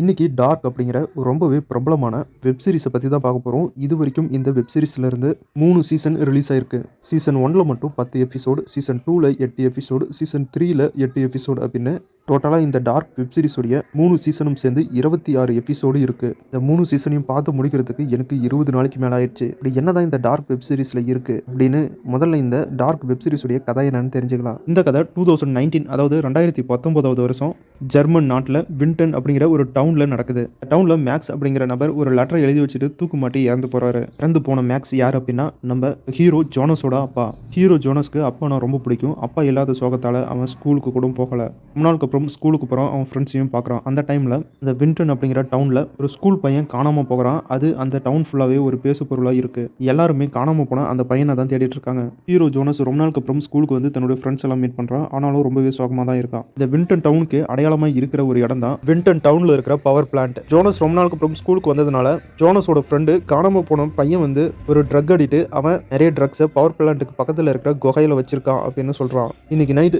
இன்னைக்கு டார்க் அப்படிங்கிற ஒரு ரொம்பவே பிரபலமான வெப் சீரிஸை பற்றி தான் பார்க்க போகிறோம். இது வரைக்கும் இந்த வெப் சீரிஸ்ல இருந்து 3 சீசன் ரிலீஸ் ஆயிருக்கு. சீசன் 1ல மட்டும் 10 எபிசோடு, சீசன் 2ல 8 எபிசோடு, சீசன் 3ல 8 எபிசோடு அப்படின்னு டோட்டலாக இந்த டார்க் வெப் சீரிஸுடைய 3 சீசனும் சேர்ந்து 26 எபிசோடு இருக்கு. இந்த 3 சீசனையும் பார்த்து முடிக்கிறதுக்கு எனக்கு 20 நாளைக்கு மேலே ஆயிடுச்சு. இப்படி என்னதான் இந்த டார்க் வெப் சீரிஸ்ல இருக்கு அப்படின்னு முதல்ல இந்த டார்க் வெப் சீரிஸுடைய கதை என்னன்னு தெரிஞ்சுக்கலாம். இந்த கதை 2019 அதாவது 2019வது வருஷம் ஜெர்மன் நாட்டில் வின்டன் அப்படிங்கிற ஒரு டவுன்ல நடக்குது. டவுன்ல மேக்ஸ் அப்படிங்கிற நபர் ஒரு லெட்டரை எழுதி வச்சுட்டு தூக்கு மாட்டி இறந்து போறாரு. இறந்து போன மேக்ஸ் யார் அப்படின்னா நம்ம ஹீரோ ஜோனஸோட அப்பா. ஹீரோ ஜோனஸ்க்கு அப்பா ரொம்ப பிடிக்கும். அப்பா இல்லாத சோகத்தால அவன் ஸ்கூலுக்கு கூட போகல. ரொம்ப நாளுக்கு அப்புறம் ஸ்கூலுக்கு போறான். அவன் ஃப்ரெண்ட்ஸையும் பார்க்குறான். அந்த டைம்ல இந்த வின்டன் அப்படிங்கிற டவுன்ல ஒரு ஸ்கூல் பையன் காணாம போகிறான். அது அந்த டவுன் ஃபுல்லாவே ஒரு பேசு பொருளா இருக்கு. எல்லாருமே காணாம போன அந்த பையனை தான் தேடிட்டு இருக்காங்க. ஹீரோ ஜோனஸ் ரொம்ப நாளுக்கு அப்புறம் ஸ்கூலுக்கு வந்து தன்னுடைய ஃப்ரெண்ட்ஸ் எல்லாம் மீட் பண்றான். ஆனாலும் ரொம்பவே சோகமா தான் இருக்கான். இந்த வின்டன் டவுனுக்கு அடையாளமா இருக்கிற ஒரு இடம் தான் வின்டன் டவுன்ல இருக்கிற பவர் பிளான்ட். ஜோனஸ் ரொம்ப நாளுக்கு அப்புறம் ஸ்கூலுக்கு வந்ததுனால ஜோனஸோட ஃப்ரெண்டு காணாம போன பையன் வந்து ஒரு ட்ரக் அடிட்டு அவன் நிறைய ட்ரக்ஸை பவர் பிளான்ட்டுக்கு பக்கத்தில் இருக்கிற குகையில வச்சிருக்கான் அப்படின்னு சொல்றான். இன்னைக்கு நைட்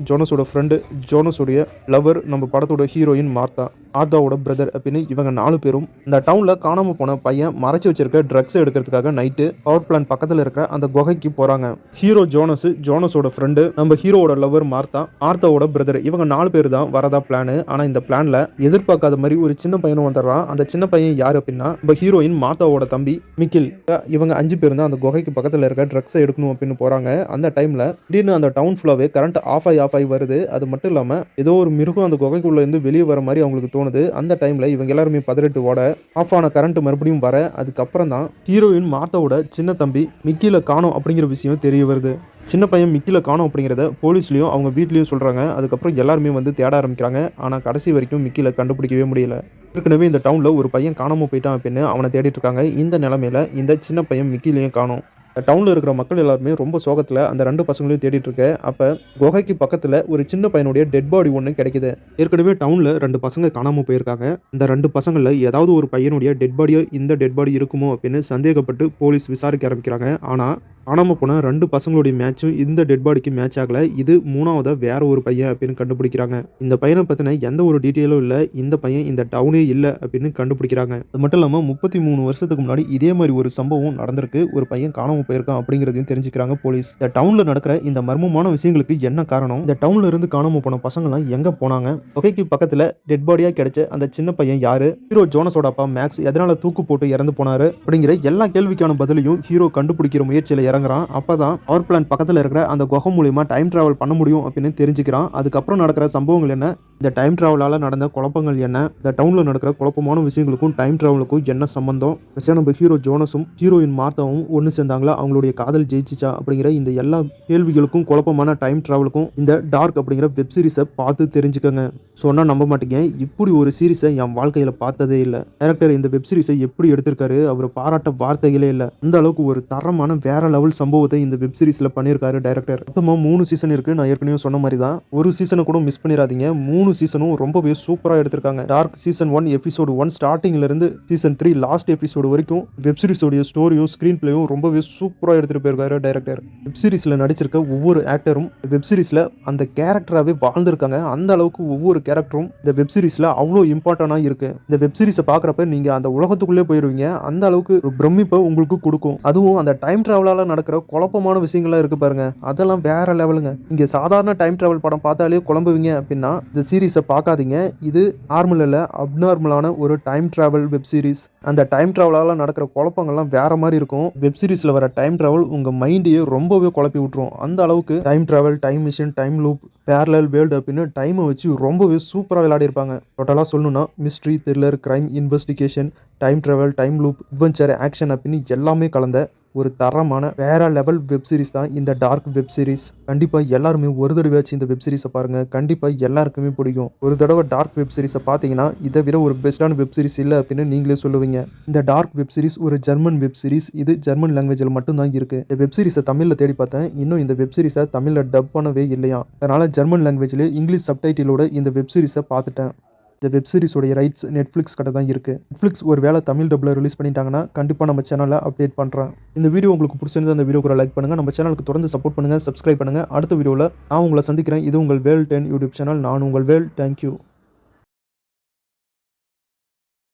ஜோனஸோட ஃப்ரெண்டு, ஜோனஸோடைய லவர், நம்ம படத்தோட ஹீரோயின் மார்த்தா, ஆர்தாவோட பிரதர் அப்படின்னு இவங்க 4 பேரும் இந்த டவுன்ல காணாம போன பையன் மறைச்சு வச்சிருக்க ட்ரக்ஸ் எடுக்கிறதுக்காக நைட்டு பவர் பிளான்ட் பக்கத்தில் இருக்கிற அந்த குகைக்கு போறாங்க. ஹீரோ ஜோனஸோட ஃப்ரெண்டு, நம்ம ஹீரோவோட லவர் மார்த்தாவோட பிரதர், இவங்க 4 பேர் தான் வரதா பிளான். ஆனா இந்த பிளான்ல எதிர்பார்க்காத மாதிரி ஒரு சின்ன பையனும் வந்துடுறான். அந்த சின்ன பையன் யாரு அப்படின்னா நம்ம ஹீரோயின் மார்த்தாவோட தம்பி மிக்கில். இவங்க 5 பேர் தான் அந்த குகைக்கு பக்கத்தில் இருக்க ட்ரக்ஸை எடுக்கணும் அப்படின்னு போறாங்க. அந்த டைம்ல திடீர்னு அந்த டவுன் ஃபுல்லாவே கரண்ட் ஆஃப் ஆகி வருது. அது மட்டும் இல்லாம ஏதோ ஒரு மிருகம் அந்த குகைக்குள்ள இருந்து வெளியே வர மாதிரி அவங்களுக்கு தோணுது. அந்த டைம்ல இவங்க எல்லாருமே பதறிட்டு ஓட ஆஃப் ஆன கரண்ட் மறுபடியும் வர அதுக்கப்புறம் தான் ஹீரோயின் மார்த்தாவோட சின்ன தம்பி மிக்கில காணோம் அப்படிங்கிற விஷயம் தெரிய வருது. சின்ன பையன் மிக்கில காணோம் அப்படிங்கிறத போலீஸ்லயும் அவங்க வீட்லயும் சொல்றாங்க. அதுக்கப்புறம் எல்லாருமே வந்து தேட ஆரம்பிக்கிறாங்க. ஆனா கடைசி வரைக்கும் மிக்கில கண்டுபிடிக்கவே முடியல. ஏற்கனவே இந்த டவுன்ல ஒரு பையன் காணாம போயிட்டான் அப்படின்னு அவனை தேடிட்டு இருக்காங்க. இந்த நிலைமையில இந்த சின்ன பையன் மிக்கிலையும் காணோம். டவுனில் இருக்கிற மக்கள் எல்லாருமே ரொம்ப சோகத்தில் அந்த 2 பசங்களையும் தேடிட்டு இருக்க. அப்போ குகைக்கு பக்கத்தில் ஒரு சின்ன பையனுடைய டெட் பாடி ஒன்று கிடைக்குது. ஏற்கனவே டவுனில் 2 பசங்க காணாமல் போயிருக்காங்க. இந்த 2 பசங்களில் ஏதாவது ஒரு பையனுடைய டெட் பாடியோ இந்த டெட் பாடி இருக்குமோ அப்படின்னு சந்தேகப்பட்டு போலீஸ் விசாரிக்க ஆரம்பிக்கிறாங்க. ஆனால் காணாமல் போன 2 பசங்களுடைய மேட்சும் இந்த டெட் பாடிக்கு மேட்ச் ஆகல. இது 3ஆவதா வேற ஒரு பையன் அப்படின்னு கண்டுபிடிக்கிறாங்க. இந்த பையனை பற்றின எந்த ஒரு டீட்டெயிலும் இல்லை. இந்த பையன் இந்த டவுனே இல்லை அப்படின்னு கண்டுபிடிக்கிறாங்க. அது மட்டும் இல்லாமல் 33 வருஷத்துக்கு முன்னாடி இதே மாதிரி ஒரு சம்பவம் நடந்திருக்கு. ஒரு பையன் காணாமல் போயிருக்கான் அப்படிங்கிறதையும் தெரிஞ்சுக்கிறாங்க போலீஸ். இந்த டவுன்ல நடக்கிற இந்த மர்மமான விஷயங்களுக்கு என்ன காரணம், இந்த டவுன்ல இருந்து காணாமல் போன பசங்களாம் எங்க போனாங்க, குகைக்கு பக்கத்தில் டெட் பாடியா கிடைச்ச அந்த சின்ன பையன் யாரு, ஹீரோ ஜோனஸோட அப்பா மேக்ஸ் எதனால தூக்கு போட்டு இறந்து போனாரு அப்படிங்கிற எல்லா கேள்விக்கான பதிலையும் ஹீரோ கண்டுபிடிக்கிற முயற்சியில் இறங்குறான். அப்பதான் பவர் பிளான்ட் பக்கத்தில் இருக்கிற அந்த குகை மூலியமா டைம் டிராவல் பண்ண முடியும் அப்படின்னு தெரிஞ்சுக்கிறான். அதுக்கப்புறம் நடக்கிற சம்பவங்கள் என்ன, இந்த டைம் டிராவலால நடந்த குழப்பங்கள் என்ன, இந்த டவுன்ல நடக்கிற குழப்பமான விஷயங்களுக்கும் டைம் டிராவலுக்கும் என்ன சம்பந்தம், நம்ம ஹீரோ ஜோனஸும் ஹீரோயின் மார்த்தாவும் ஒன்று சேர்ந்தாங்களா, அவங்களுடைய காதல் ஜெயிச்சிச்சா அப்படிங்கிற இந்த எல்லா கேள்விகளுக்கும் குழப்பமான டைம் டிராவலுக்கும் இந்த டார்க் அப்படிங்கிற வெப் சீரிஸை பார்த்து தெரிஞ்சுக்கங்க. சொன்னா நம்ப மாட்டீங்க, இப்படி ஒரு சீரிஸை என் வாழ்க்கையில பார்த்ததே இல்லை. டைரக்டர் இந்த வெப் சீரிஸை எப்படி எடுத்திருக்காரு, அவர் பாராட்ட வார்த்தைகளே இல்லை. அந்த அளவுக்கு ஒரு தரமான வேற லெவல் சம்பவத்தை இந்த வெப் சீரிஸ்ல பண்ணியிருக்காரு டைரக்டர். மொத்தமா 3 சீசன் இருக்கு. நான் ஏற்கனவே சொன்ன மாதிரி தான், ஒரு சீசனை கூட மிஸ் பண்ணிடாதீங்க. 3 சீசனும் ரொம்பவே சூப்பரா எடுத்திருக்காங்க. டார்க் சீசன் 1 எபிசோடு 1 ஸ்டார்டிங்ல இருந்து சீசன் 3 லாஸ்ட் எபிசோடு வரைக்கும் வெப் சீரிஸோட ஸ்டோரியும் ஸ்கிரீன் பிளேயும் ரொம்பவே சூப்பரா எடுத்துட்டு போயிருக்காரு டைரக்டர். வெப் சீரிஸ்ல நடிச்சிருக்க ஒவ்வொரு ஆக்டரும் வெப் சீரிஸ்ல அந்த கேரக்டராகவே வாழ்ந்திருக்காங்க. அந்த அளவுக்கு ஒவ்வொரு கேரக்டரும் இந்த வெப் சீரிஸ்ல அவ்வளோ இம்பார்ட்டன்டா இருக்கு. இந்த வெப் சீரிஸை பார்க்குறப்ப நீங்க அந்த உலகத்துக்குள்ளே போயிருவீங்க. அந்த அளவுக்கு ஒரு பிரமிப்பை உங்களுக்கு கொடுக்கும். அதுவும் அந்த டைம் டிராவலால நடக்கிற குழப்பமான விஷயங்கள்லாம் இருக்கு பாருங்க, அதெல்லாம் வேற லெவலுங்க. இங்க சாதாரண டைம் டிராவல் படம் பார்த்தாலே குழம்புவீங்க அப்படின்னா இந்த சீரிஸை பார்க்காதீங்க. இது நார்மல் இல்ல, அப்நார்மலான ஒரு டைம் டிராவல் வெப் சீரிஸ். அந்த டைம் டிராவலால நடக்கிற குழப்பங்கள்லாம் வேற மாதிரி இருக்கும். வெப் சீரிஸ்ல வர டைம் டிராவல் உங்க மைண்டையே ரொம்பவே குழப்பி விட்டுரும். அந்த அளவுக்கு time travel, time machine, time loop, parallel world அப்படின்னு டைமை வச்சு ரொம்பவே சூப்பராக விளையாடி இருப்பாங்க. டோட்டலாக சொல்லணும்னா mystery, thriller, crime, investigation, time travel, time loop, adventure, action அப்படின்னு எல்லாமே கலந்த ஒரு தரமான வேற லெவல் வெப் சீரிஸ் தான் இந்த டார்க் வெப் சீரிஸ். கண்டிப்பாக எல்லாருமே ஒரு தடவையாச்சும் இந்த வெப் சீரிஸை பாருங்க. கண்டிப்பாக எல்லாருக்குமே பிடிக்கும். ஒரு தடவை டார்க் வெப் சீரிஸை பார்த்தீங்கன்னா இதை விட ஒரு பெஸ்டான வெப் சீரிஸ் இல்லை அப்படின்னு நீங்களே சொல்லுவீங்க. இந்த டார்க் வெப் சீரிஸ் ஒரு ஜெர்மன் வெப் சீரிஸ். இது ஜெர்மன் லாங்குவேஜில் மட்டும்தான் இருக்கு. இந்த வெப் சீரிஸை தமிழில் தேடி பார்த்தேன். இன்னும் இந்த வெப் சீரிஸை தமிழில் டப் பண்ணவே இல்லையா. அதனால ஜெர்மன் லாங்குவேஜ்லேயே இங்கிலீஷ் சப்டைட்டிலோட இந்த வெப் சீரிஸை பார்த்துட்டேன். இந்த வெப் சீரிஸோடைய ரைட்ஸ் நெட்ஃப்ளிக்ஸ் கிட்ட தான் இருக்குது. நெட்ஃப்ளிக்ஸ் ஒரு வேளை தமிழ் டப்பில் ரிலீஸ் பண்ணிட்டாங்கன்னா கண்டிப்பாக நம்ம சேனலில் அப்டேட் பண்ணுறேன். இந்த வீடியோ உங்களுக்கு பிடிச்சிருந்தா அந்த வீடியோக்கு லைக் பண்ணுங்கள். நம்ம சேனலுக்கு தொடர்ந்து சப்போர்ட் பண்ணுங்கள், சப்ஸ்கிரைப் பண்ணுங்கள். அடுத்த வீடியோவில் நான் உங்களை சந்திக்கிறேன். இது உங்கள் வேல் 10 யூடியூப் சேனல். நான் உங்கள் வேல். தேங்க்யூ.